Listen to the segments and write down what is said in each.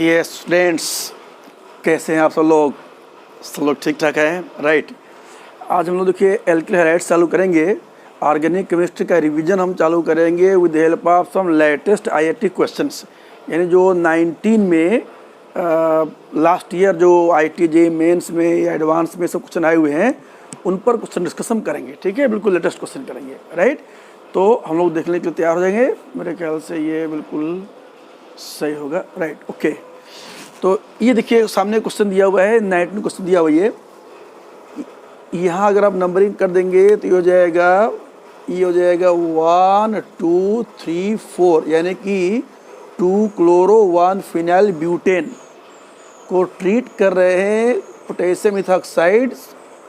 ये स्टूडेंट्स कैसे हैं आप सब लोग ठीक ठाक हैं, राइट। आज हम लोग देखिए एल्किल हैलाइड्स चालू करेंगे। ऑर्गेनिक केमिस्ट्री का रिवीजन हम चालू करेंगे with help of some latest IIT questions, यानी जो 19 में लास्ट ईयर जो आईआईटी जे मेंस में या एडवांस में सब क्वेश्चन आए हुए हैं उन पर क्वेश्चन डिस्कशन करेंगे, ठीक है। बिल्कुल लेटेस्ट क्वेश्चन करेंगे, राइट। तो हम लोग देखने के लिए तैयार हो जाएंगे। मेरे ख्याल से ये बिल्कुल सही होगा, राइट, ओके। तो ये देखिए सामने क्वेश्चन दिया हुआ है, 19 क्वेश्चन दिया हुआ है। यहाँ अगर आप नंबरिंग कर देंगे तो ये हो जाएगा 1 2 3 4, यानी कि 2 क्लोरो 1 फिनाइल ब्यूटेन को ट्रीट कर रहे हैं पोटेशियम इथॉक्साइड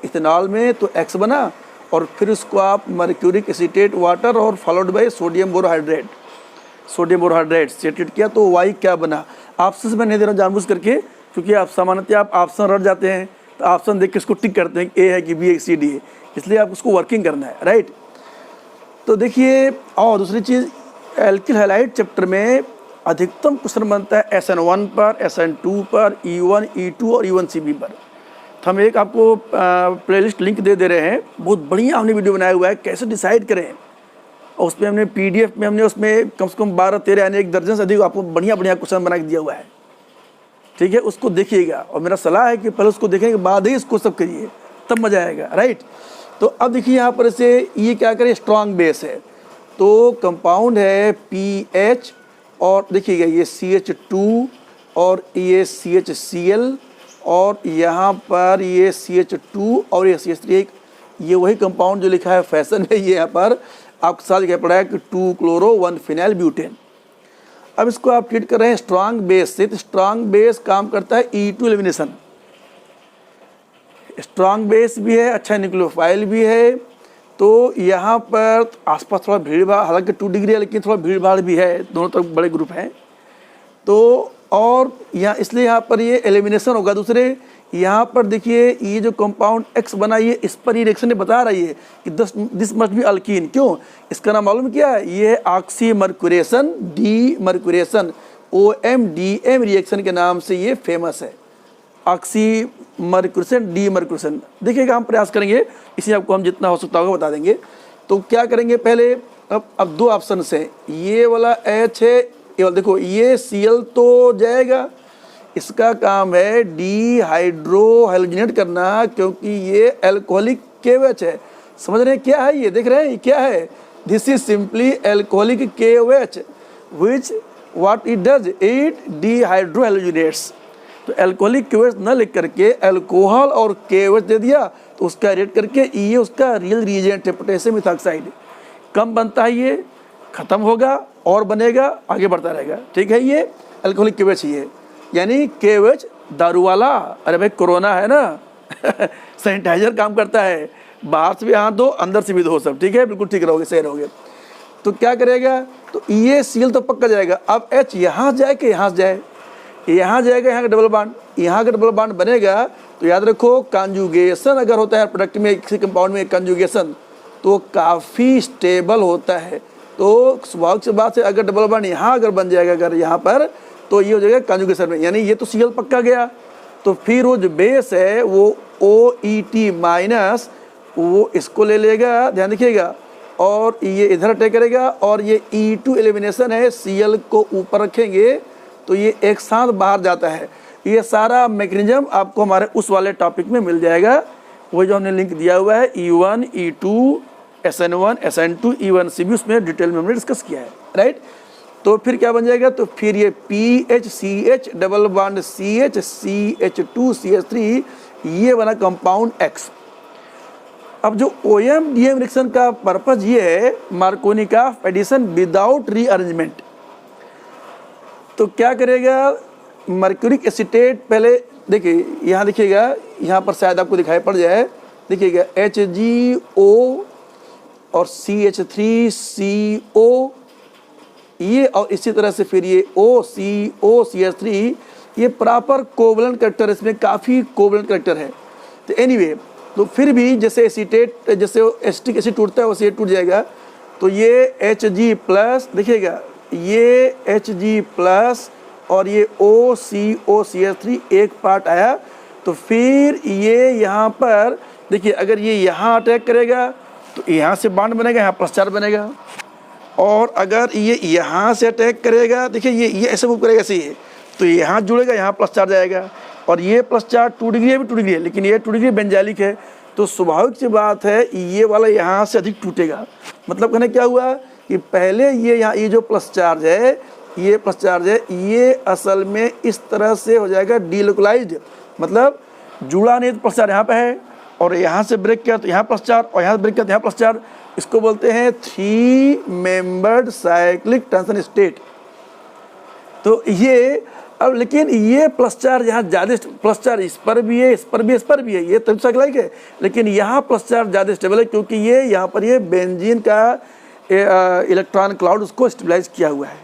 इथेनॉल में, तो X बना, और फिर उसको आप मर्क्यूरिक एसीटेट वाटर और फॉलोड बाय सोडियम बोरोहाइड्रेट से ट्रीट किया, तो Y क्या बना। ऑप्शन में नहीं दे रहा जानबूझ करके, क्योंकि आप सामान्यतः आप ऑप्शन रट जाते हैं, तो ऑप्शन देख के इसको टिक करते हैं A है कि B है कि C D है, इसलिए आप उसको वर्किंग करना है, राइट। तो देखिए, और दूसरी चीज़, एल्किल हैलाइड चैप्टर में अधिकतम क्वेश्चन बनता है SN1 पर, SN2 पर, E1 E2 और E1 CB पर। तो हम एक आपको प्लेलिस्ट लिंक दे रहे हैं, बहुत बढ़िया हमने वीडियो बनाया हुआ है कैसे डिसाइड करें, और उसमें हमने PDF में हमने उसमें कम से कम 12-13 यानी 1 दर्जन से अधिक आपको बढ़िया क्वेश्चन बना के दिया हुआ है, ठीक है। उसको देखिएगा, और मेरा सलाह है कि पहले उसको देखने के बाद ही इसको सब करिए, तब मजा आएगा, राइट। तो अब देखिए यहाँ पर से ये क्या करें, स्ट्रॉन्ग बेस है, तो कंपाउंड है PH, और देखिएगा ये CH2 और ये CHCl, और यहाँ पर ये CH2 और ये CH3, ये वही कंपाउंड जो लिखा है फैशन है, ये यहाँ पर आपके साथ क्या पड़ा है कि 2 क्लोरो 1 फिनाइल ब्यूटेन। अब इसको आप ट्रीट कर रहे हैं स्ट्रांग बेस से, तो स्ट्रांग बेस काम करता है E2 एलिमिनेशन। स्ट्रांग बेस भी है, अच्छा न्यूक्लियोफाइल भी है, तो यहाँ पर आसपास थोड़ा भीड़ भाड़, हालांकि 2 डिग्री है लेकिन थोड़ा भीड़ भाड़ भी है, दोनों तरफ बड़े ग्रुप हैं, तो और यहाँ इसलिए यहाँ पर ये एलिमिनेशन होगा। दूसरे यहाँ पर देखिए ये जो कंपाउंड X बना, ये इस पर ये रिएक्शन बता रही है कि दिस मस्ट बी अल्कीन। क्यों, इसका नाम मालूम क्या है, ये oxy mercuration D mercuration OMDM reaction के नाम से ये फेमस है, ऑक्सी मर्क्यूरेशन डी मर्क्यूरेशन। देखिएगा हम प्रयास करेंगे, इसी आपको हम जितना हो सकता होगा बता देंगे। तो क्या करेंगे पहले, अब 2 ऑप्शन है, ये वाला H है, ये वाला देखो ये Cl तो जाएगा, इसका काम है डिहाइड्रो हैलोजिनेट करना, क्योंकि ये अल्कोहलिक KOH है। समझ रहे हैं क्या है ये, देख रहे हैं क्या है, this is simply alcoholic KOH which what it does, it dehydrohalogenates. तो अल्कोहलिक KOH न लिख करके अल्कोहल और KOH दे दिया, तो उसका रेट करके ये उसका रियल रिएजेंट है, पोटेशियम इथॉक्साइड। कम बनता है ये, खत्म होगा और बनेगा, आगे बढ़ता रहेगा, ठीक है। ये अल्कोहलिक KOH ही है, यानी KOH दारू वाला। अरे भाई कोरोना है ना सैनिटाइजर काम करता है, बाहर से भी हाथ धो, अंदर से भी धो, सब ठीक है, बिल्कुल ठीक रहोगे, सही रहोगे। तो क्या करेगा, तो ये Cl तो पक्का जाएगा। अब H यहाँ जाए कि यहाँ जाए, यहाँ जाएगा, यहाँ का डबल बॉन्ड, यहाँ का डबल बॉन्ड बनेगा, तो याद रखो कंजुगेशन अगर होता है प्रोडक्ट में, किसी कंपाउंड में कंजुगेशन, तो काफ़ी स्टेबल होता है। तो स्वाभाविक सी बात है, अगर डबल बॉन्ड यहाँ अगर बन जाएगा अगर यहाँ पर, तो ये हो जाएगा कंजुगेशन में, यानी ये तो Cl पक्का गया। तो फिर वो जो बेस है वो OET माइनस वो इसको ले लेगा, ध्यान रखिएगा, और ये इधर अटैक करेगा, और ये E2 एलिमिनेशन है, Cl को ऊपर रखेंगे तो ये एक साथ बाहर जाता है। ये सारा मैकेनिज्म आपको हमारे उस वाले टॉपिक में मिल जाएगा, वही जो हमने लिंक दिया हुआ है, E1 E2 SN1 SN2 E1 CB, उसमें डिटेल में हमने डिस्कस किया है, राइट। तो फिर क्या बन जाएगा, तो फिर ये PHCH double bond CH CH2 CH3, ये बना कंपाउंड X। अब जो OMDM रिएक्शन का पर्पज ये है, Markovnikov addition without rearrangement. तो क्या करेगा, मर्क्यूरिक एसीटेट पहले देखिए, यहाँ देखिएगा, यहाँ पर शायद आपको दिखाई पड़ जाए, देखिएगा HgO और CH3CO, ये और इसी तरह से फिर ये OCO CH3, ये प्रॉपर कोवलेंट करेक्टर, इसमें काफ़ी कोवलेंट करेक्टर है। तो एनीवे, तो फिर भी जैसे एसीटेट, जैसे एसिटिक एसिड टूटता है वैसे ये टूट जाएगा। तो ये Hg प्लस, देखिएगा ये Hg प्लस और ये OCO CH3 एक पार्ट आया, तो फिर ये यहाँ पर देखिए अगर ये यहाँ अटैक करेगा तो यहाँ से बॉन्ड बनेगा, यहाँ प्लस चार्ज बनेगा। और अगर ये यहाँ से अटैक करेगा, देखिए ये ऐसे मूव करेगा ऐसे ही, तो यहाँ जुड़ेगा, यहाँ प्लस चार्ज आएगा। और ये प्लस चार्ज 2 डिग्री है, भी 2 डिग्री है, लेकिन ये 2 डिग्री बेंजालिक है, तो स्वाभाविक सी बात है ये वाला यहाँ से अधिक टूटेगा। मतलब कहने क्या हुआ कि पहले ये यहाँ ये जो प्लस चार्ज है, ये प्लस चार्ज है, ये असल में इस तरह से हो जाएगा डीलोकलाइज्ड, मतलब जुड़ा नहीं तो प्लस चार्ज यहाँ पे है, और यहाँ से ब्रेक किया तो यहाँ प्लस चार्ज, और यहाँ से ब्रेक किया तो यहाँ प्लस चार्ज। इसको बोलते हैं 3 मेंबर्ड साइक्लिक टेंशन स्टेट। तो ये अब लेकिन ये प्लस चार्ज यहाँ ज़्यादा, प्लस चार्ज इस पर भी है, इस पर भी, इस पर भी है, ये तब साइक्लिक है, लेकिन यहाँ प्लस चार्ज ज़्यादा स्टेबल है, क्योंकि ये यहाँ पर ये बेंजीन का इलेक्ट्रॉन क्लाउड उसको स्टेबलाइज किया हुआ है।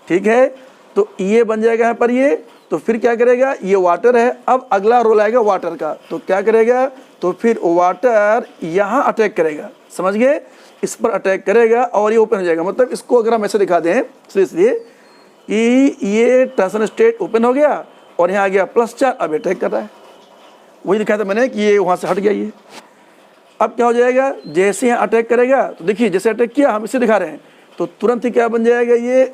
ठीक है, तो ये बन जाएगा यहाँ पर ये, तो फिर क्या करेगा, ये वाटर है, अब अगला रोल आएगा वाटर का, तो क्या करेगा, तो फिर वाटर यहाँ अटैक करेगा, समझ गए, इस पर अटैक करेगा और ये ओपन हो जाएगा। मतलब इसको अगर हम ऐसे दिखा दें इसलिए कि ये ट्रांजिशन स्टेट ओपन हो गया और यहाँ आ गया प्लस चार्ज, अब अटैक कर रहा है, वही दिखाया था मैंने कि ये वहाँ से हट गया ये। अब क्या हो जाएगा, जैसे यहाँ अटैक करेगा, तो देखिए जैसे अटैक किया हम इसे दिखा रहे हैं, तो तुरंत ही क्या बन जाएगा, ये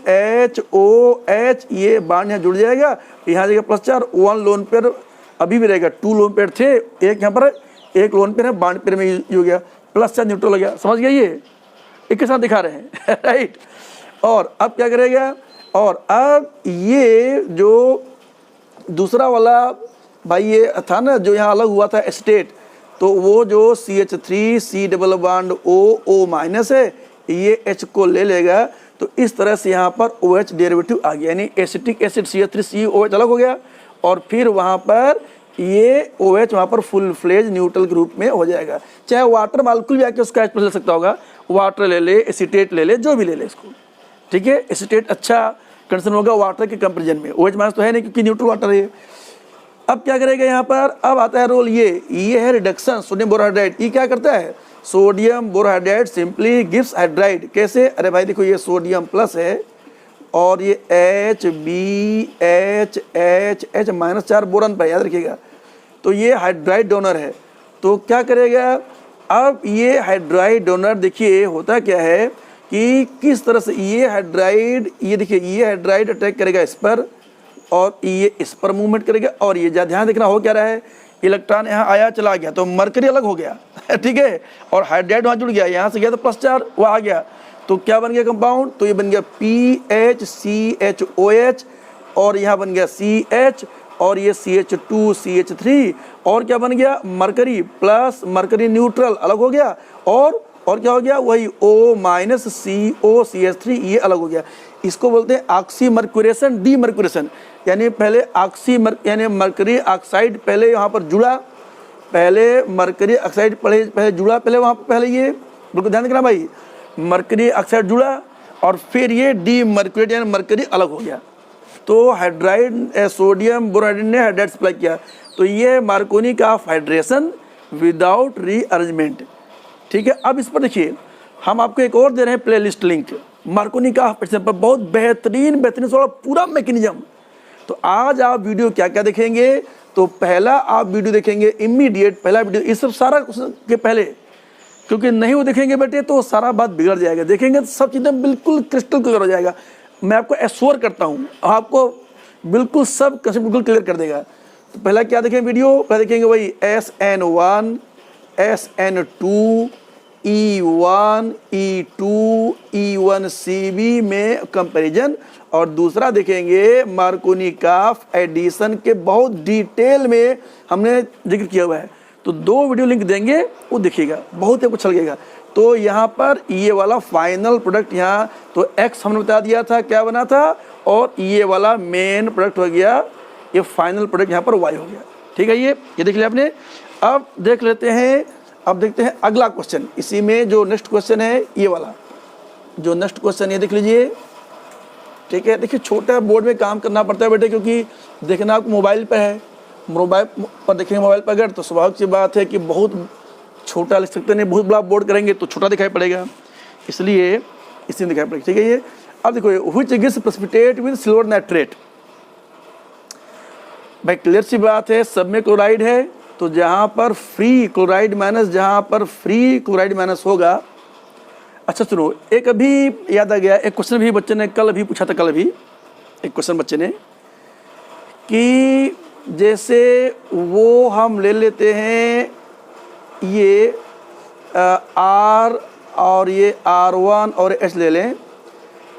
HOH, ये बांड यहाँ जुड़ जाएगा, यहाँ जाएगा प्लस चार्ज, 1 लोन पेयर अभी भी रहेगा, 2 लोन पेयर थे, एक यहाँ पर 1 लोन पेयर है, बांड पेयर में हो गया, प्लस चार्ज न्यूट्रल हो गया, समझ गया, ये एक के साथ दिखा रहे हैं राइट। और अब क्या करेगा, और अब ये जो दूसरा वाला भाई ये था ना जो यहाँ अलग हुआ था स्टेट, तो वो जो CH3 C double bond O minus है, ये H को ले लेगा, तो इस तरह से यहाँ पर OH डेरिवेटिव आ गया, यानी एसिटिक एसिड CH3 COH अलग हो गया, और फिर वहाँ पर ये OH वहाँ पर फुल फ्लेज न्यूट्रल ग्रुप में हो जाएगा। चाहे वाटर मालिक्यूल भी आके उसका H ले सकता होगा, वाटर ले ले, एसिटेट ले ले, जो भी ले ले इसको, ठीक है। एसिटेट अच्छा कंडीशन होगा वाटर के कंपेरिजन में, OH माइनस तो है नहीं क्योंकि न्यूट्रल वाटर है। अब क्या करेगा यहाँ पर, अब आता है रोल ये है रिडक्शन सोडियम बोरोहाइड्राइड। ये क्या करता है, sodium borohydride simply gives hydride. कैसे, अरे भाई देखो ये सोडियम प्लस है और ये H माइनस 4 बोरन पर, याद रखिएगा, तो ये हाइड्राइड डोनर है। तो क्या करेगा, अब ये हाइड्राइड डोनर देखिए होता क्या है कि किस तरह से ये हाइड्राइड, ये देखिए ये हाइड्राइड अटैक करेगा इस पर और ये इस पर मूवमेंट करेगा, और ये ध्यान देखना हो क्या रहा है, इलेक्ट्रॉन यहाँ आया चला गया तो मरकरी अलग हो गया ठीक है, और हाइड्राइड वहाँ जुड़ गया, यहाँ से गया तो प्लस चार्ज वो आ गया, तो क्या बन गया कंपाउंड, तो ये बन गया PHCHOH, और यहाँ बन गया CH, और ये CH2 CH3, और क्या बन गया मरकरी प्लस मरकरी न्यूट्रल अलग हो गया, और क्या हो गया, वही O माइनस CO CH3 ये अलग हो गया। इसको बोलते हैं ऑक्सीमर्क्यूरेशन डीमर्क्यूरेशन, यानी पहले यानी मरकरी ऑक्साइड पहले यहाँ पर जुड़ा, पहले मरकरी ऑक्साइड पहले जुड़ा, पहले वहाँ पर पहले ये बिल्कुल ध्यान रखना भाई, मरकरी ऑक्साइड जुड़ा और फिर ये डीमर्क्यूरेट यानी मरकरी अलग हो गया, तो हाइड्राइड सोडियम बोरोहाइड्राइड ने हाइड्राइड सप्लाई किया, तो ये मार्कोनी का ऑफ हाइड्रेशन विदाउट रीअरेंजमेंट। ठीक है, अब इस पर देखिए हम आपको एक और दे रहे हैं प्लेलिस्ट लिंक, मार्कोनी का ऑफ हाइड्रेशन पर बहुत बेहतरीन वाला पूरा मैकेनिज्म। तो आज आप वीडियो क्या क्या देखेंगे, तो पहला आप वीडियो देखेंगे इमीडिएट, पहला वीडियो इस सब सारा के पहले, क्योंकि नहीं वो देखेंगे बेटे तो सारा बात बिगड़ जाएगा, देखेंगे तो सब चीज़ें बिल्कुल क्रिस्टल क्लियर हो जाएगा। मैं आपको एश्योर करता हूँ आपको बिल्कुल सब कंसेप्ट बिल्कुल क्लियर कर देगा। तो पहला क्या देखेंगे वीडियो, पहले देखेंगे वही SN1 SN2 E1 E2 E1CB में कंपैरिजन, और दूसरा देखेंगे मार्कोनी का एडिशन के बहुत डिटेल में हमने जिक्र किया हुआ है। तो 2 वीडियो लिंक देंगे, वो देखिएगा, बहुत ही अच्छा लगेगा। तो यहाँ पर ये वाला फाइनल प्रोडक्ट यहाँ तो X हमने बता दिया था क्या बना था, और ये वाला मेन प्रोडक्ट हो गया, ये फाइनल प्रोडक्ट यहाँ पर Y हो गया। ठीक है, ये देख लिया आपने। अब देख लेते हैं, अब देखते हैं अगला क्वेश्चन, इसी में जो नेक्स्ट क्वेश्चन है ये वाला, जो नेक्स्ट क्वेश्चन ये देख लीजिए। ठीक है, देखिए छोटा बोर्ड में काम करना पड़ता है बेटे, क्योंकि देखना आपको मोबाइल पर है, मोबाइल पर देखेंगे, मोबाइल पर अगर तो स्वाभाविक सी बात है कि बहुत छोटा लिख सकते नहीं, बहुत बड़ा बोर्ड करेंगे तो छोटा दिखाई पड़ेगा, इसलिए इसी में दिखाई पड़ेगा। ठीक है, ये अब देखो which gives precipitate with silver nitrate, भाई क्लियर सी बात है, सब में क्लोराइड है, तो जहाँ पर फ्री क्लोराइड माइनस, जहाँ पर फ्री क्लोराइड माइनस होगा। अच्छा सुनो, एक अभी याद आ गया, एक क्वेश्चन भी बच्चे ने कल अभी पूछा था, कल अभी एक क्वेश्चन बच्चे ने कि जैसे वो हम ले लेते हैं ये R और ये R1 और H ले लें,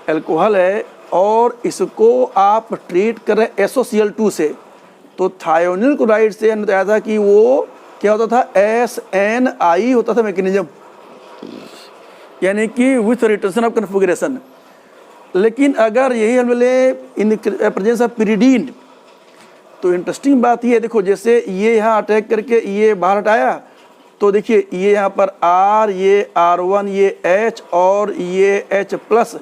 एल्कोहल है, और इसको आप ट्रीट कर रहे हैं SOCl2 से, तो थायोनिल क्लोराइड से हमने बताया था कि वो क्या होता था, SNI होता था मैकेनिज्म, यानी कि विथ रिटेंशन ऑफ कन्फिगरेशन। लेकिन अगर यही हम ले इन प्रेजेंस ऑफ पिरिडीन, तो इंटरेस्टिंग बात ये है, देखो जैसे ये यहाँ अटैक करके ये बाहर हटाया, तो देखिए ये यहाँ पर R, ये R1, ये H और ये H प्लस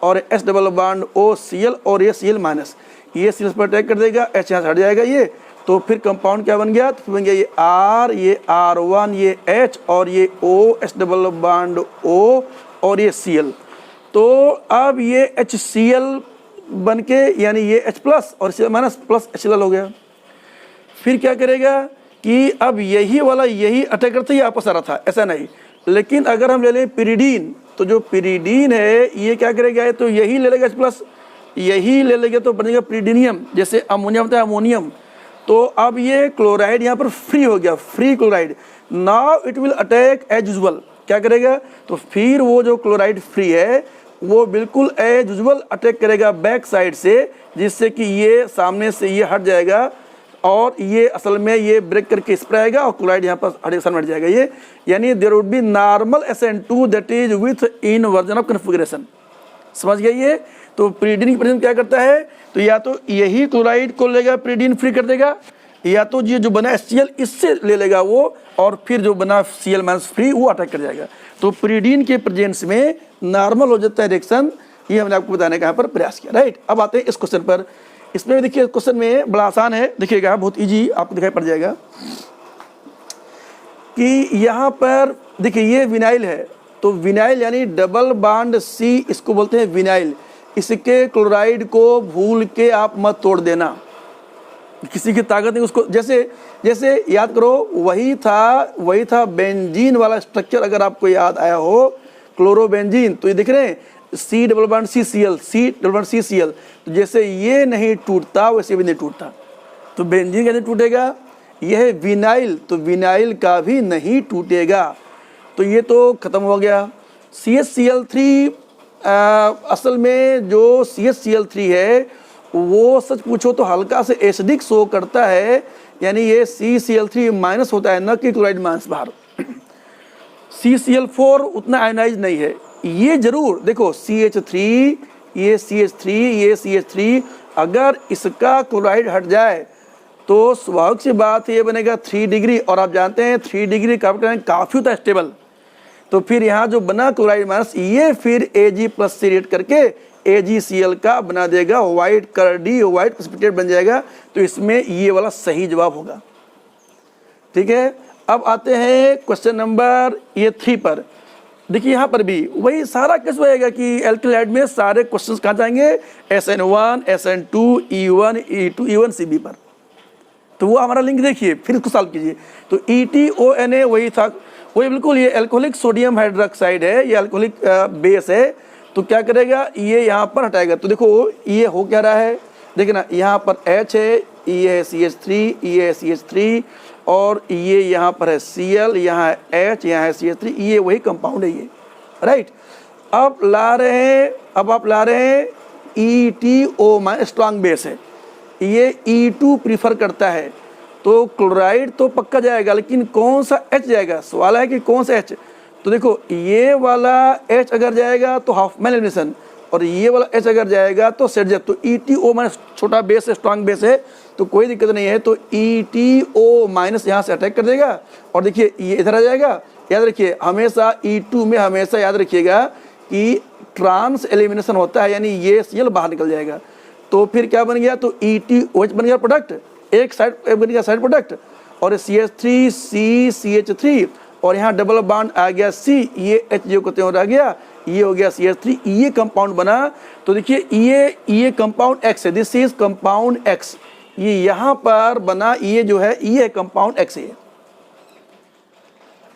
और H डबल बॉन्ड OCl और ये Cl माइनस, ये Cl पर अटैक कर देगा, H यहाँ से हट जाएगा ये, तो फिर कंपाउंड क्या बन गया, तो फिर बन गया ये R, ये R1, ये H और ये OH डबल बॉन्ड O और ये Cl। तो अब ये HCl बन के, यानी ये H प्लस और Cl माइनस प्लस HCl हो गया। फिर क्या करेगा कि अब यही वाला यही अटैक करते ही आपस आ रहा था, ऐसा नहीं। लेकिन अगर हम ले लें पिरिडीन, तो जो पिरिडीन है ये क्या करेगा, तो यही ले लेगा H प्लस, यही ले लेगा तो बनेगा पिरिडीनियम, जैसे अमोनियम होता है अमोनियम। तो अब ये क्लोराइड यहाँ पर फ्री हो गया, free chloride. Now it will attack as usual, क्या करेगा, तो फिर वो जो क्लोराइड फ्री है वो बिल्कुल एज यूजुअल अटैक करेगा बैक साइड से, जिससे कि ये सामने से ये हट जाएगा और ये असल में ये ब्रेक करके इस पर आएगा और क्लोराइड यहाँ पर एडिशन हट जाएगा ये, यानी there would be normal SN2 that is with inversion of configuration. समझ गए ये। तो पिरिडीन प्रेजेंट क्या करता है, तो या तो यही क्लोराइड को लेगा, पिरिडीन फ्री कर देगा, या तो ये जो बना HCl इससे ले लेगा वो, और फिर जो बना Cl माइनस फ्री वो अटैक कर जाएगा। तो पिरिडीन के प्रेजेंस में नॉर्मल हो जाता है रिएक्शन, ये हमने आपको बताने का यहाँ पर प्रयास किया, राइट। अब आते हैं इस क्वेश्चन पर। इसमें भी देखिए क्वेश्चन में बड़ा आसान है, देखिएगा बहुत इजी आपको दिखाई पड़ जाएगा कि यहाँ पर देखिए ये विनाइल है, तो विनाइल यानी डबल बॉन्ड C, इसको बोलते हैं विनाइल। इसके क्लोराइड को भूल के आप मत तोड़ देना, किसी की ताकत नहीं उसको, जैसे जैसे याद करो वही था बेंजीन वाला स्ट्रक्चर, अगर आपको याद आया हो क्लोरोबेंजीन, तो ये दिख रहे हैं C double bond CCl, C double bond CCl, तो जैसे ये नहीं टूटता वैसे भी नहीं टूटता, तो बेंजीन कैसे टूटेगा, यह है विनाइल, तो विनाइल का भी नहीं टूटेगा। तो ये तो खत्म हो गया। CHCl3 असल में जो CHCl3 है वो सच पूछो तो हल्का से एसिडिक शो करता है, यानी ये CCl3 माइनस होता है, न कि क्लोराइड माइनस बाहर। CCl4 उतना आयनाइज नहीं है, ये जरूर देखो CH3, ये CH3, ये CH3, अगर इसका क्लोराइड हट जाए तो स्वाभाविक सी बात ये बनेगा 3 डिग्री, और आप जानते हैं 3 डिग्री कार्बन काफ़ी होता है स्टेबल। तो फिर यहाँ जो बना क्लोराइड माइनस, ये फिर Ag प्लस से रिएक्ट करके AgCl का बना देगा, व्हाइट कर्डी व्हाइट प्रेसिपिटेट बन जाएगा। तो इसमें ये वाला सही जवाब होगा, ठीक है। अब आते हैं क्वेश्चन नंबर ये 3 पर। देखिए यहाँ पर भी वही सारा केस होएगा कि एल्किलाइड में सारे क्वेश्चंस कहाँ जाएंगे, SN1, SN2, E1, E2, E1, CB पर। तो वो हमारा लिंक देखिए, फिर इसको सॉल्व कीजिए। तो ETONA वही था, वही बिल्कुल, ये एल्कोहलिक सोडियम हाइड्रोक्साइड है, ये एल्कोहलिक बेस है। तो क्या करेगा, ये यहाँ पर हटाएगा। तो देखो ये हो क्या रहा है, देखिए ना, यहाँ पर H है, ये है CH3, ये है CH3, और ये यहाँ पर है Cl, यहाँ है H, यहाँ है CH3, ये वही कंपाउंड है ये, राइट। अब आप ला रहे हैं ETO माइनस स्ट्रॉन्ग बेस है, ये E2 प्रीफर करता है, तो क्लोराइड तो पक्का जाएगा, लेकिन कौन सा H जाएगा, सवाल है कि कौन सा H। तो देखो ये वाला H अगर जाएगा तो हाफमैन एलिमिनेशन, और ये वाला H अगर जाएगा तो सेट जब, तो ETO माइनस छोटा बेस है, स्ट्रॉन्ग बेस है, तो कोई दिक्कत नहीं है। तो ETO माइनस यहाँ से अटैक कर देगा, और देखिए ये इधर आ जाएगा। याद रखिए हमेशा E2 में हमेशा याद रखिएगा कि ट्रांस एलिमिनेशन होता है, यानी ये Cl बाहर निकल जाएगा। तो फिर क्या बन गया, तो ETOH बन गया प्रोडक्ट, एक साइड बन गया साइड प्रोडक्ट, और CH3 CCH3, और यहाँ डबल बॉन्ड आ गया C, ये H जो कहते हैं रह गया, ये हो गया CH3, ये कंपाउंड बना। तो देखिए ये कंपाउंड X है, दिस इज कंपाउंड X, ये यहाँ पर बना ये जो है ये कंपाउंड एक्स है।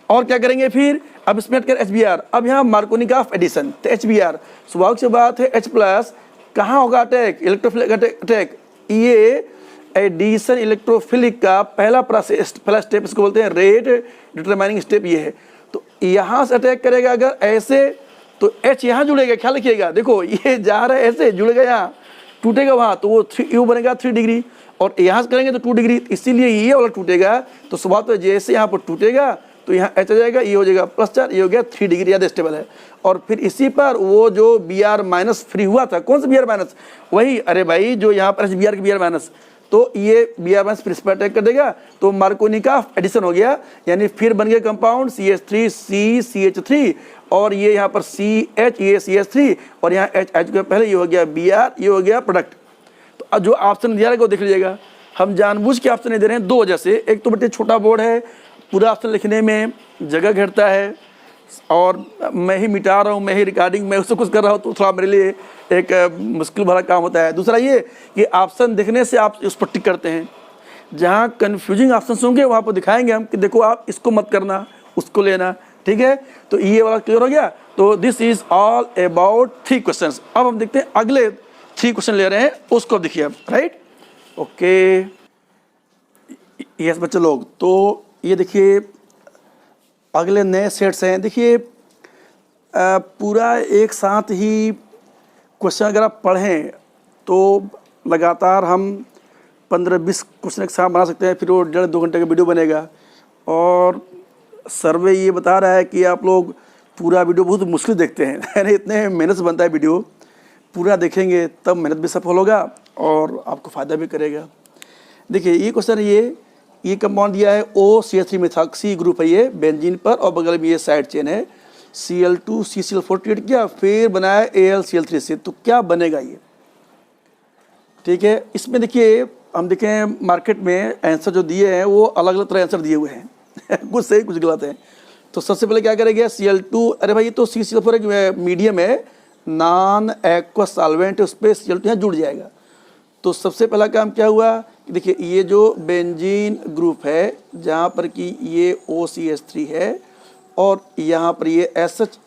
और क्या करेंगे फिर, अब इसमें कर HBr, अब यहाँ मार्कोनी का ऑफ एडिशन, तो HBr स्वाभाविक से बात है H प्लस कहाँ होगा अटैक, इलेक्ट्रोफिलिक अटैक, ये एडिशन इलेक्ट्रोफिलिक का पहला प्रोसेस, पहला स्टेप इसको बोलते हैं रेट डिटरमाइनिंग स्टेप ये है। तो यहाँ से अटैक करेगा अगर ऐसे तो H यहाँ जुड़ेगा, ख्याल रखिएगा, देखो ये जा रहा है ऐसे जुड़ेगा, यहाँ टूटेगा वहाँ तो वो यू बनेगा 3 डिग्री, और यहाँ से करेंगे तो 2 डिग्री, इसीलिए ये वाला टूटेगा। तो स्वभाव जैसे यहाँ पर टूटेगा तो यहाँ H आ जाएगा, ये हो जाएगा +4, ये हो गया 3 डिग्री, ज़्यादा स्टेबल है। और फिर इसी पर वो जो Br- फ्री हुआ था, कौन सा Br-, वही, अरे भाई जो यहाँ पर Br की Br-, तो ये Br- फिर इस पर अटैक कर देगा, तो मार्कोनी का एडिशन हो गया, यानी फिर बन गया कंपाउंड CH3 CCH3, और ये यहाँ पर CH, ये CH3, और यहाँ H के पहले ये हो गया Br, ये हो गया प्रोडक्ट। तो अब जो ऑप्शन दिया रहेगा वो देख लीजिएगा, हम जानबूझ के ऑप्शन नहीं दे रहे हैं दो वजह से। एक तो बड़े छोटा बोर्ड है, पूरा ऑप्शन लिखने में जगह घेरता है, और मैं ही मिटा रहा हूँ, मैं ही रिकॉर्डिंग में उससे कुछ कर रहा हूँ, तो थोड़ा मेरे लिए एक मुश्किल भरा काम होता है। दूसरा ये कि ऑप्शन देखने से आप उस पर टिक करते हैं, जहाँ कन्फ्यूजिंग ऑप्शन होंगे वहाँ पर दिखाएंगे हम कि देखो आप इसको मत करना, उसको लेना, ठीक है। तो ये वाला क्लियर हो गया। तो this is all about 3 questions. अब हम देखते हैं अगले 3 क्वेश्चन ले रहे हैं, उसको देखिए अब, राइट, ओके। यस बच्चे लोग, तो ये देखिए अगले नए सेट्स हैं। देखिए पूरा एक साथ ही क्वेश्चन अगर आप पढ़ें तो लगातार हम 15-20 क्वेश्चन एक साथ बना सकते हैं, फिर वो 1.5-2 घंटे का वीडियो बनेगा। और सर्वे ये बता रहा है कि आप लोग पूरा वीडियो बहुत मुश्किल देखते हैं, यानी इतने मेहनत से बनता है वीडियो, पूरा देखेंगे तब मेहनत भी सफल होगा और आपको फ़ायदा भी करेगा। देखिए ये क्वेश्चन है, ये कंपाउंड दिया है OCH3 मेथॉक्सी ग्रुप है ये बेंजीन पर, और बगल में ये साइड चेन है Cl2 CCl4 क्रिएट किया, फिर बनाया AlCl3 से, तो क्या बनेगा ये, ठीक है। इसमें देखिए हम देखें मार्केट में आंसर जो दिए हैं वो अलग अलग तरह आंसर दिए हुए हैं कुछ सही कुछ गलत है। तो सबसे पहले क्या करेंगे Cl2, अरे भाई ये तो CCl4 एक मीडियम है, नॉन एक्वस सॉल्वेंट, उस पर Cl2 यहाँ जुड़ जाएगा। तो सबसे पहला काम क्या हुआ, देखिए ये जो बेंजीन ग्रुप है जहाँ पर कि ये OCH3 है और यहाँ पर ये SH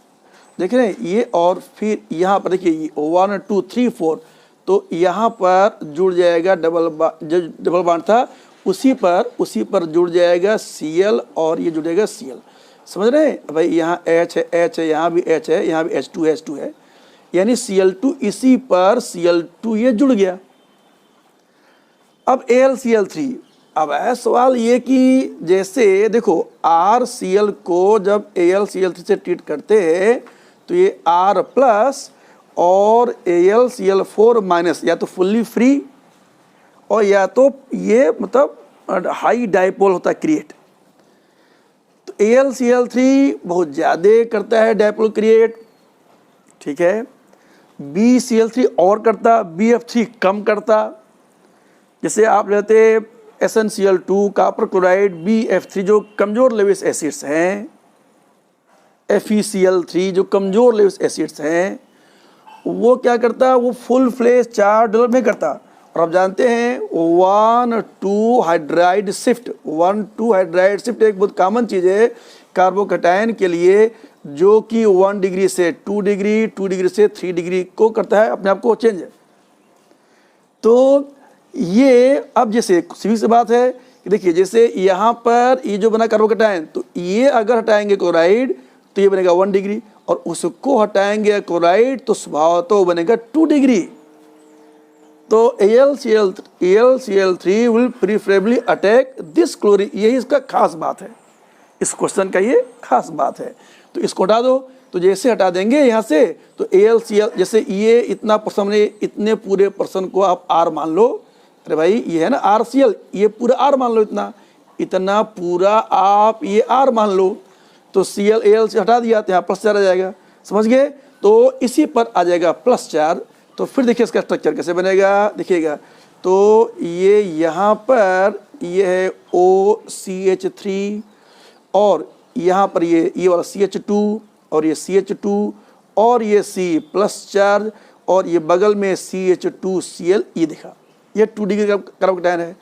देख रहे हैं ये, और फिर यहाँ पर देखिए ये 1 2 3 4, तो यहाँ पर जुड़ जाएगा डबल बॉन्ड था उसी पर जुड़ जाएगा Cl, और ये जुड़ेगा Cl, समझ रहे हैं भाई। यहाँ H है, यहाँ भी H है, यहाँ भी H2 है, यानी Cl2 इसी पर Cl2 ये जुड़ गया। अब AlCl3, अब है सवाल ये कि जैसे देखो RCl को जब AlCl3 से ट्रीट करते हैं तो ये R प्लस और AlCl4 या तो फुल्ली फ्री और या तो ये मतलब हाई डाइपोल होता है क्रिएट। तो AlCl3 बहुत ज़्यादा करता है डाइपोल क्रिएट, ठीक है। BCl3 और करता, BF3 कम करता। जैसे आप लेते SnCl2 कॉपर क्लोराइड, BF3 जो कमज़ोर लेविस एसिड्स हैं, FeCl3 जो कमज़ोर लेविस एसिड्स हैं, वो क्या करता, वो फुल फ्लेश चार्ज डेवलप नहीं करता। और आप जानते हैं 1,2 हाइड्राइड शिफ्ट, 1,2 हाइड्राइड शिफ्ट एक बहुत कॉमन चीज़ है कार्बोकैटायन के लिए, जो कि 1 डिग्री से 2 डिग्री, 2 डिग्री से 3 डिग्री को करता है अपने आप को चेंज। तो ये अब जैसे सीधी सी बात है कि देखिए जैसे यहाँ पर ये जो बना कार्बोकैटायन, तो ये अगर हटाएंगे क्लोराइड तो ये बनेगा 1 डिग्री, और उसको हटाएंगे क्लोराइड तो स्वभाव तो बनेगा 2 डिग्री। तो AlCl3 will preferably attack this chlorine, यही इसका खास बात है, इस क्वेश्चन का ये खास बात है। तो इसको हटा दो, तो जैसे हटा देंगे यहाँ से तो AlCl, जैसे ये इतना पर्सन, इतने पूरे पर्सन को आप R मान लो, अरे भाई ये है ना RCl, ये पूरा R मान लो, इतना पूरा आप ये R मान लो, तो Cl Al से हटा दिया तो यहाँ +4 आ जाएगा, समझ गए। तो इसी पर आ जाएगा +4। तो फिर देखिए इसका स्ट्रक्चर कैसे बनेगा, देखिएगा तो ये यहाँ पर ये है OCH3 और यहाँ पर ये वाला CH2 और ये CH2 और ये C प्लस चार्ज और ये बगल में CH2Cl, ये देखा ये 2 डिग्री का कार्बोकैटायन है।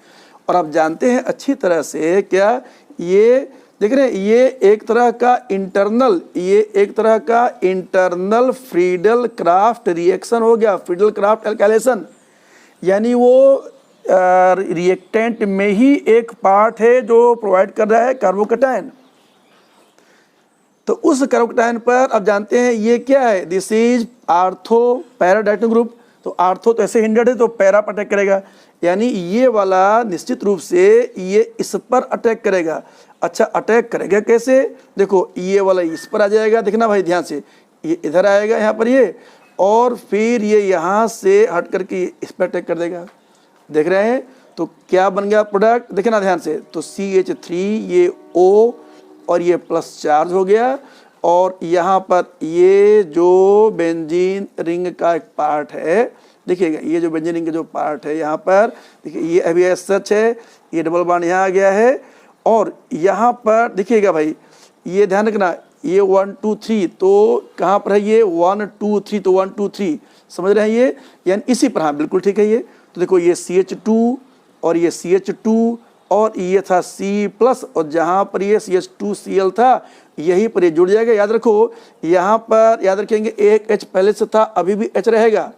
और आप जानते हैं अच्छी तरह से क्या, ये देख रहे हैं, ये एक तरह का इंटरनल फ्रीडल क्राफ्ट रिएक्शन हो गया, फ्रीडल क्राफ्ट एल्काइलेशन, यानी वो रिएक्टेंट में ही एक पार्ट है जो प्रोवाइड कर रहा है कार्बोकैटायन। तो उस कार्बोकैटायन पर आप जानते हैं ये क्या है, this is ortho para diatonic group. तो आर्थो तो ऐसे हिंडेड है तो पैरा पर अटैक करेगा, यानी ये वाला निश्चित रूप से ये इस पर अटैक करेगा। अच्छा, अटैक करेगा कैसे, देखो ये वाला इस पर आ जाएगा, देखना भाई ध्यान से, ये इधर आएगा यहाँ पर ये, और फिर ये यहाँ से हट करके इस पर अटैक कर देगा। देख रहे हैं, तो क्या बन गया प्रोडक्ट, देखना ध्यान से, तो CH3 ये O और ये प्लस चार्ज हो गया, और यहाँ पर ये जो बेंजीन रिंग का एक पार्ट है, देखिएगा ये जो बेंजीन रिंग का जो पार्ट है यहाँ पर, देखिए ये अभी सच है, ये डबल बॉन्ड यहाँ आ गया है, और यहाँ पर देखिएगा भाई, ये ध्यान रखना, ये 1 2 3, तो कहाँ पर है ये 1 2 3, तो 1 2 3 समझ रहे हैं ये, यानी इसी पर, हाँ बिल्कुल ठीक है ये। तो देखो ये CH2 और ये CH2 और ये था C+, और जहाँ पर ये CH2Cl था यहीं पर ये जुड़ जाएगा। याद रखो, यहाँ पर याद रखेंगे एक H पहले से था, अभी भी H रहेगा।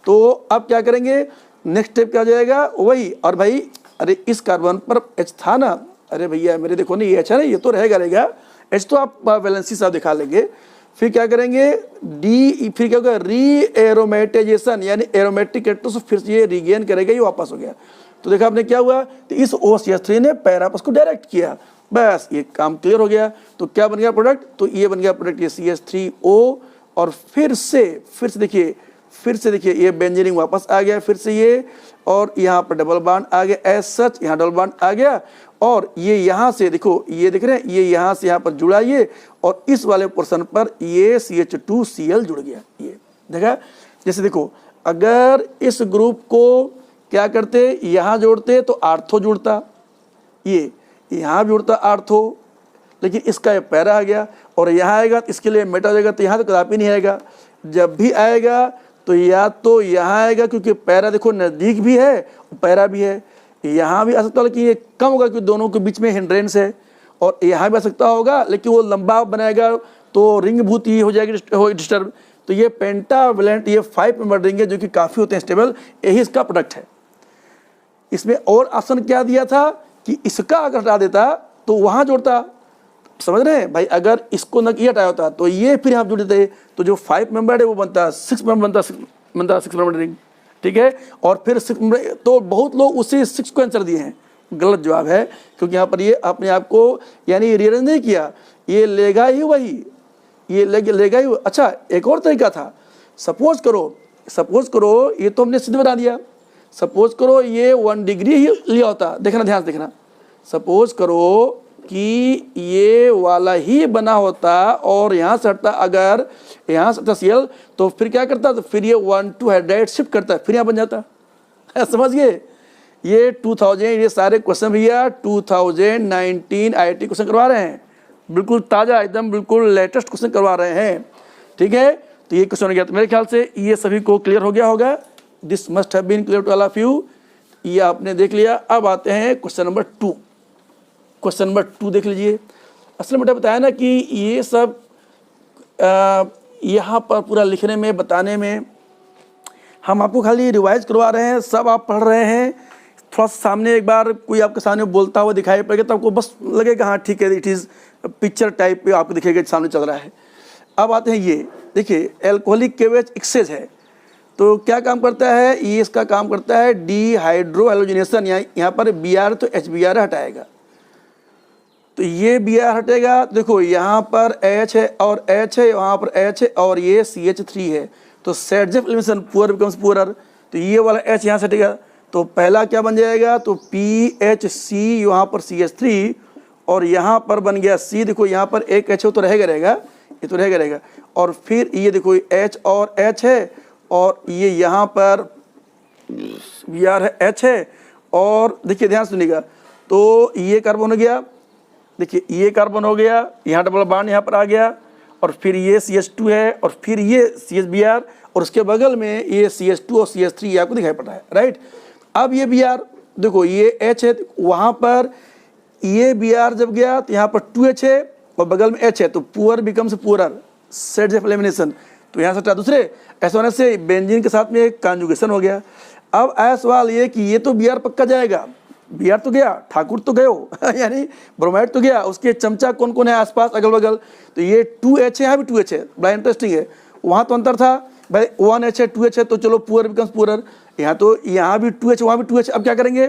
तो अब क्या करेंगे, नेक्स्ट स्टेप क्या हो जाएगा, वही, और भाई अरे इस कार्बन पर H था ना, अरे भैया मेरे देखो ना ये H है ना, ये तो रहेगा, H तो आप वैलेंसी साहब दिखा लेंगे। फिर क्या करेंगे, फिर क्या होगा, री एरोमेटाइजेशन, यानी एरोमेटिक कैरेक्टर्स फिर ये रिगेन करेगा, ये वापस हो गया। तो देखा आपने क्या हुआ, तो इस OCH3 ने पैरापस को डायरेक्ट किया, बस ये काम क्लियर हो गया। तो क्या बन गया प्रोडक्ट, तो ये बन गया प्रोडक्ट ये CH3O, और फिर से देखिए ये बेंजीन रिंग वापस आ गया, फिर से ये, और यहाँ पर डबल बॉन्ड आ गया एज सच, यहाँ डबल बॉन्ड आ गया, और ये यहाँ से देखो, ये देख रहे हैं, ये यहाँ से यहाँ पर जुड़ा ये, और इस वाले पोर्शन पर ये CH2Cl जुड़ गया। ये देखा, जैसे देखो अगर इस ग्रुप को क्या करते, यहाँ जोड़ते तो आर्थो जुड़ता, ये यहाँ भी जुड़ता आर्थो, लेकिन इसका ये पैरा आ गया, और यहाँ आएगा तो इसके लिए मेटा हो जाएगा, तो यहाँ तो कदापि नहीं आएगा। जब भी आएगा तो या तो यहाँ आएगा, क्योंकि पैरा देखो नज़दीक भी है पैरा भी है, यहाँ भी आ सकता है, लेकिन ये कम होगा क्योंकि दोनों के बीच में हिंड्रेंस है, और यहाँ भी आ सकता होगा, लेकिन वो लंबा बनाएगा तो रिंग भूति हो जाएगी डिस्टर्ब। तो ये पेंटावेलेंट, ये 5 मेंबर रिंग है जो कि काफ़ी होते हैं स्टेबल, यही इसका प्रोडक्ट है। इसमें और ऑप्शन क्या दिया था कि इसका अगर हटा देता तो वहाँ जोड़ता, समझ रहे हैं भाई, अगर इसको न ये हटाया होता तो ये फिर यहाँ जुड़ देते, तो जो 5 मेंबर है वो बनता 6 मेंबर बनता 6 मेंबर रिंग, ठीक है। और फिर 6 मेंबर, तो बहुत लोग उसी 6 को आंसर दिए हैं, गलत जवाब है, क्योंकि यहाँ पर ये अपने आप को यानी रियलाइज नहीं किया, ये लेगा ही वही, ये लेगा ही। अच्छा, एक और तरीका था, सपोज करो ये तो हमने सिद्ध बना दिया, सपोज करो ये 1 डिग्री ही लिया होता, देखना ध्यान से देखना, सपोज करो कि ये वाला ही बना होता और यहाँ से हटता, अगर यहाँ से हटता Cl, तो फिर क्या करता, तो फिर ये 1 2 हाइड्राइड शिफ्ट करता, फिर यहाँ बन जाता है। समझ गए, ये 2000, ये सारे क्वेश्चन भैया 2019 IIT क्वेश्चन करवा रहे हैं, बिल्कुल ताज़ा एकदम बिल्कुल लेटेस्ट क्वेश्चन करवा रहे हैं, ठीक है। तो ये क्वेश्चन हो गया, तो मेरे ख्याल से ये सभी को क्लियर हो गया होगा, this must have been clear to all of you, ये आपने देख लिया। अब आते हैं क्वेश्चन नंबर 2। क्वेश्चन नंबर 2 देख लीजिए। असल में बताया ना कि ये सब यहाँ पर पूरा लिखने में बताने में हम आपको खाली रिवाइज करवा रहे हैं, सब आप पढ़ रहे हैं, थोड़ा सा सामने एक बार कोई आपके सामने बोलता हुआ दिखाई पड़ेगा तो आपको बस लगेगा हाँ ठीक है, इट इज़ पिक्चर टाइप पे आपको दिखेगा सामने चल रहा है। अब आते हैं, ये देखिए एल्कोहलिक केवेज एक्सेज है, तो क्या काम करता है ये, इसका काम करता है डिहाइड्रो हेलोजिनेशन, यहाँ पर Br तो HBr हटाएगा, तो ये Br हटेगा, देखो यहाँ पर H है और H है, वहाँ पर H है और ये CH3 है, तो set of elimination poor becomes poorer, तो ये वाला H यहाँ से हटेगा, तो पहला क्या बन जाएगा, तो PHC यहाँ पर CH3 और यहाँ पर बन गया C, देखो यहाँ पर एक H हो तो रहेगा, ये तो रहेगा, और फिर ये देखो H और H है, और ये यहाँ पर Br है, H है, और देखिए ध्यान सुनिएगा, तो ये कार्बन हो गया, देखिए ये कार्बन हो गया, यहाँ डबल बॉन्ड यहाँ पर आ गया, और फिर ये CH2 है, और फिर ये CHBr, और उसके बगल में ये CH2 और CH3 आपको दिखाई पड़ रहा है, राइट। अब ये Br देखो ये H है, वहाँ पर ये Br जब गया तो यहाँ पर 2H है और बगल में H है, तो poor becomes poorer, sets of elimination. तो यहाँ से हटा दूसरे, ऐसा होने से बेंजीन के साथ में एक कॉन्जुगेशन हो गया। अब आया सवाल ये कि ये तो Br पक्का जाएगा, Br तो गया, ठाकुर तो गए यानी ब्रोमाइड तो गया, उसके चमचा कौन कौन है आसपास अगल बगल, तो ये 2H है, यहाँ भी 2H है, बड़ा इंटरेस्टिंग है। वहाँ तो अंतर था भाई, 1H है 2H है, तो चलो पुअर बिकम्स पुअरर, यहाँ तो यहाँ भी 2H वहाँ भी 2H। अब क्या करेंगे,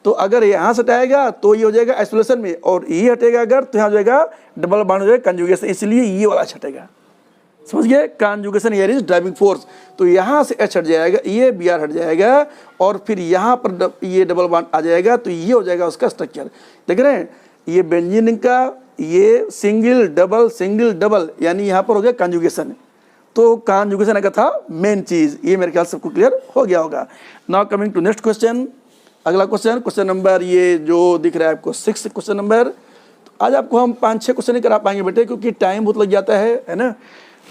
तो अगर यहाँ से हटाएगा तो ये हो जाएगा आइसोलेशन में, और ये हटेगा अगर तो यहाँ हो जाएगा डबल बॉन्ड हो जाएगा कंजुगेशन, इसलिए ये वाला हटेगा। समझ गए, conjugation here is driving force. तो यहाँ से H हट जाएगा, ये Br हट जाएगा, और फिर यहाँ पर ये डबल बॉन्ड आ जाएगा, तो ये हो जाएगा उसका स्ट्रक्चर। देख रहे हैं, ये बेंजीन रिंग का ये सिंगल डबल यानी यहाँ पर हो गया कंजुगेशन। तो कंजुगेशन का था मेन चीज़, ये मेरे ख्याल सबको क्लियर हो गया होगा। Now coming to next question, अगला क्वेश्चन नंबर ये जो दिख रहा है आपको 6 क्वेश्चन नंबर। तो आज आपको हम 5-6 क्वेश्चन नहीं करा पाएंगे बेटे, क्योंकि टाइम बहुत लग जाता है ना,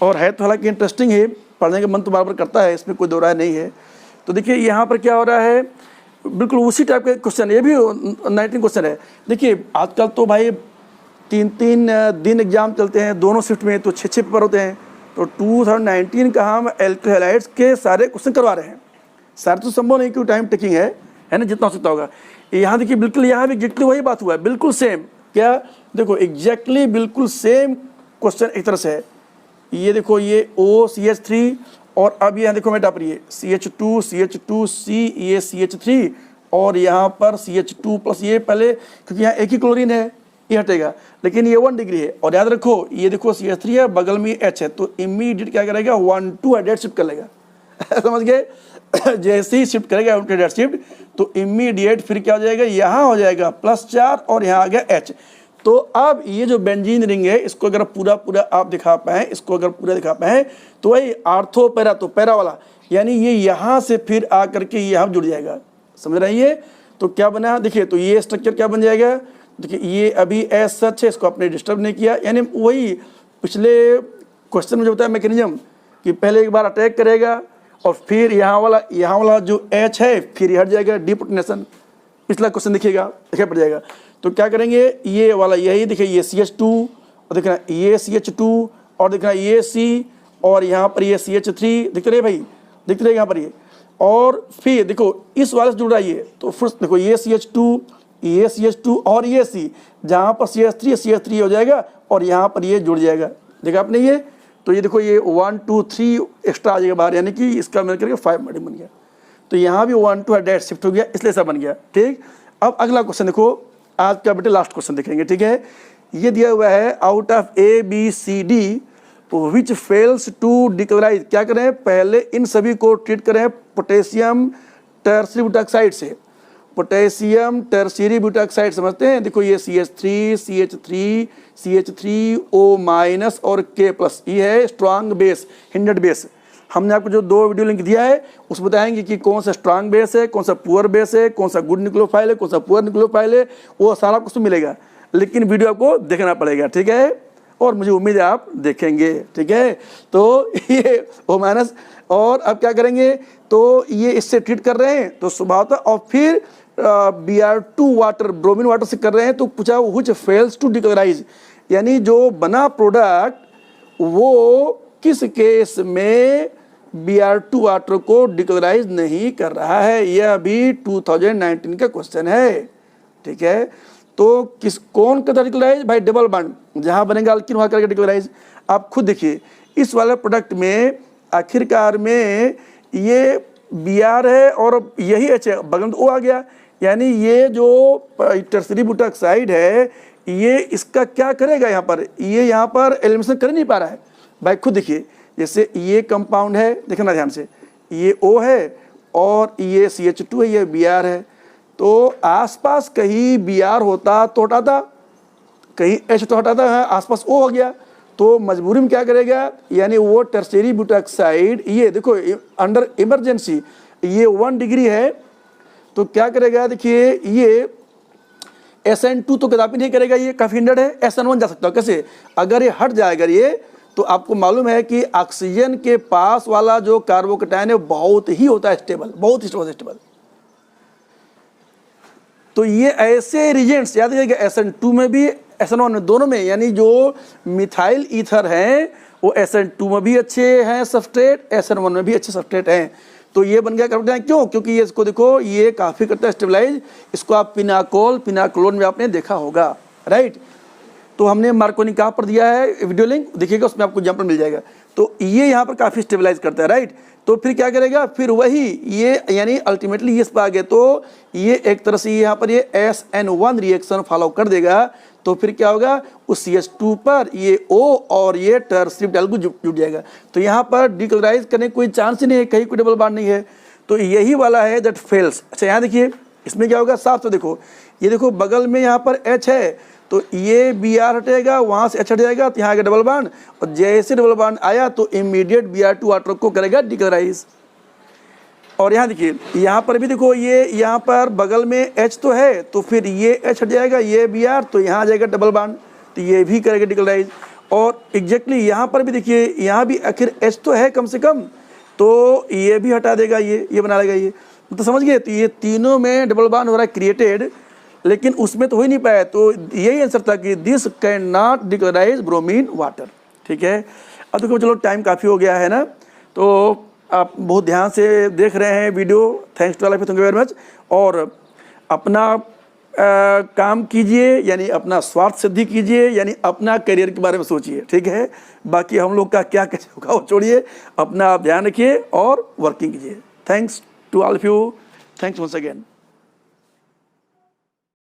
और है तो हालांकि इंटरेस्टिंग है, पढ़ने का मन तो बार बार करता है, इसमें कोई दो राय नहीं है। तो देखिए यहाँ पर क्या हो रहा है, बिल्कुल उसी टाइप के क्वेश्चन, ये भी 19 क्वेश्चन है। देखिए आजकल तो भाई 3-3 दिन एग्जाम चलते हैं दोनों शिफ्ट में, तो 6-6 पेपर होते हैं। तो 2019 का हम एल्किल हैलाइड्स के सारे क्वेश्चन करवा रहे हैं। सारे तो संभव नहीं क्योंकि टाइम टेकिंग है ना, जितना हो सकता होगा। यहाँ देखिए बिल्कुल यहाँ भी एग्जैक्टली वही बात हुआ है, बिल्कुल सेम। क्या देखो एग्जैक्टली बिल्कुल सेम क्वेश्चन एक तरह से है। ये देखो ये OCH3, और अब यहाँ देखो मैं डाल रही है CH2C, ये CH3, और यहाँ पर CH2 प्लस ये पहले, क्योंकि यहाँ एक ही क्लोरीन है, ये हटेगा, लेकिन ये 1 डिग्री है। और याद रखो ये देखो CH3 है, बगल में H है, तो इमीडिएट क्या करेगा 1-2 हाइड्रेट शिफ्ट कर लेगा समझ गए जैसे ही शिफ्ट करेगा हाइड्रेट शिफ्ट, तो इमीडिएट फिर क्या हो जाएगा, यहाँ हो जाएगा +4 और यहाँ आ गया H। तो अब ये जो बेंजीन रिंग है, इसको अगर पूरा आप दिखा पाएँ, इसको अगर पूरा दिखा पाएँ, तो वही आर्थो पैरा, तो पैरा वाला, यानी ये यहाँ से फिर आ करके यहाँ जुड़ जाएगा। समझ रही है, तो क्या बना देखिए, तो ये स्ट्रक्चर क्या बन जाएगा, देखिए ये अभी एज सच है, इसको आपने डिस्टर्ब नहीं किया, यानी वही पिछले क्वेश्चन में जो बताया मैकेनिज्म कि पहले एक बार अटैक करेगा और फिर यहाँ वाला जो H है फिर हट जाएगा, डिपोटेनेशन। पिछला क्वेश्चन देखिएगा, देखिए पड़ जाएगा। तो क्या करेंगे, ये वाला यही देखिए, ये CH2 और देखना ये CH2 और देखना ये C, और यहाँ पर ये CH3 दिख रहे भाई, दिख रहे यहाँ पर ये, और फिर देखो इस वाले से जुड़ रहा है ये, तो फिर देखो ये CH2, ये CH2 और ये C, जहाँ पर CH3 हो जाएगा और यहाँ पर ये जुड़ जाएगा। देखा आपने ये, तो ये देखो ये 1 2 3 एक्स्ट्रा आ जाएगा बाहर, यानी कि इसका मिल करके 5 मॉड्यूल बन गया। तो यहाँ भी 1 2 हाइड्रेट शिफ्ट हो गया, इसलिए ऐसा बन गया। ठीक, अब अगला क्वेश्चन देखो, आज का बेटे लास्ट क्वेश्चन देखेंगे। ठीक है, ये दिया हुआ है out of ABCD which fails to decolourise. क्या करें, पहले इन सभी को ट्रीट करें पोटेशियम टर्सरी ब्यूटाक्साइड से। पोटेशियम टर्सरी ब्यूटाक्साइड समझते हैं, देखो ये CH3 और K+, ये है स्ट्रांग बेस, हिंडेड बेस। हमने आपको जो 2 वीडियो लिंक दिया है उस बताएंगे कि कौन सा स्ट्रांग बेस है, कौन सा पुअर बेस है, कौन सा गुड न्यूक्लियोफाइल है, कौन सा पुअर न्यूक्लियोफाइल है, वो सारा कुछ मिलेगा, लेकिन वीडियो आपको देखना पड़ेगा। ठीक है, और मुझे उम्मीद है आप देखेंगे। ठीक है, तो ये O-, और अब क्या करेंगे, तो ये इससे ट्रीट कर रहे हैं तो स्वभावतः, और फिर Br2 वाटर, ब्रोमीन वाटर से कर रहे हैं, तो पूछा व्हिच फेल्स टू डिक्लोराइज, यानी जो बना प्रोडक्ट वो किस केस में Br2 वाटर को डिक्लोराइज नहीं कर रहा है। यह भी 2019 का क्वेश्चन है। ठीक है, तो कौन करता डिक्लोराइज, भाई डबल बॉन्ड, जहां बनेगा अल्किन वहां करेगा डिक्लोराइज। आप खुद देखिए इस वाले प्रोडक्ट में आखिरकार में ये Br है और यही H है, बगल में O आ गया, यानी ये जो टर्सरी ब्यूटाक्साइड है ये इसका क्या करेगा, यहाँ पर ये यहाँ पर एलिमिनेशन कर नहीं पा रहा है। भाई खुद देखिए, जैसे ये कंपाउंड है, देखना ध्यान से, ये O है और ये CH2 है, ये Br है, तो आसपास कहीं Br होता तो हटाता, कहीं H तो हटाता है, आसपास O हो गया, तो मजबूरी में क्या करेगा, यानी वो टर्सरी ब्यूटाक्साइड, ये देखो अंडर इमरजेंसी ये 1 डिग्री है, तो क्या करेगा, देखिए ये SN2 तो कदापि नहीं करेगा, ये काफ़ी हिंडेड है, SN1 जा सकता है। कैसे, अगर ये हट जाएगा ये, तो आपको मालूम है कि ऑक्सीजन के पास वाला जो कार्बोकैटायन है बहुत ही होता है स्टेबल, बहुत ही स्टेबल। तो ये ऐसे रिजेंट्स याद रखिएगा, SN2 में भी SN1 में, दोनों में, यानी जो मिथाइल ईथर हैं वो SN2 में भी अच्छे हैं सब्सट्रेट, SN1 में भी अच्छे सब्सट्रेट हैं। तो ये बन गया कार्बोकेटाइन। क्यों? क्योंकि ये इसको देखो, ये काफ़ी करता है स्टेबलाइज। इसको आप पिनाकोल में आपने देखा होगा, राइट। तो हमने मार्कोनी कहाँ पर दिया है, वीडियो लिंक देखिएगा, उसमें आपको एग्जाम्पल मिल जाएगा। तो ये यहाँ पर काफ़ी स्टेबलाइज करता है, राइट। तो फिर क्या करेगा, फिर वही ये यानी अल्टीमेटली इस पर आ गए तो ये एक तरह से यहाँ पर ये SN1 रिएक्शन फॉलो कर देगा। तो फिर क्या होगा, उस CH2 पर ये O और ये टर्सरी एल्गो जुट जाएगा। तो यहाँ पर डिकलराइज करने कोई चांस ही नहीं है, कहीं कोई डबल बॉन्ड नहीं है। तो यही वाला है दैट फेल्स। अच्छा यहाँ देखिए, इसमें क्या होगा, साफ तो देखो, ये देखो बगल में यहाँ पर H है, तो ये Br हटेगा, वहाँ से H हट जाएगा, तो यहाँ आएगा डबल बॉन्ड, और जैसे डबल बॉन्ड आया तो इमीडिएट Br2 वाटर को करेगा डिकलराइज। और यहाँ देखिए, यहाँ पर भी देखो, ये यहाँ पर बगल में H तो है, तो फिर ये H हट जाएगा, ये Br, तो यहाँ आ जाएगा डबल बॉन्ड, तो ये भी करेगा डिकलराइज। और एग्जैक्टली यहाँ पर भी देखिए, यहाँ भी आखिर H तो है कम से कम, तो ये भी हटा देगा, ये बना लेगा ये, तो समझ गए। तो ये तीनों में डबल बॉन्ड हो रहा है क्रिएटेड, लेकिन उसमें तो हो ही नहीं पाया। तो यही आंसर था कि this can not decolourise bromine water. ठीक है, अब देखो चलो टाइम काफ़ी हो गया है ना, तो आप बहुत ध्यान से देख रहे हैं video, thanks to all of you, thank you very much. और अपना काम कीजिए, यानी अपना स्वार्थ सिद्धि कीजिए, यानी अपना करियर के बारे में सोचिए, ठीक है। बाकी हम लोग का क्या कैसे होगा वो छोड़िए, अपना आप ध्यान रखिए और वर्किंग कीजिए। Thanks to all of you, thanks once again.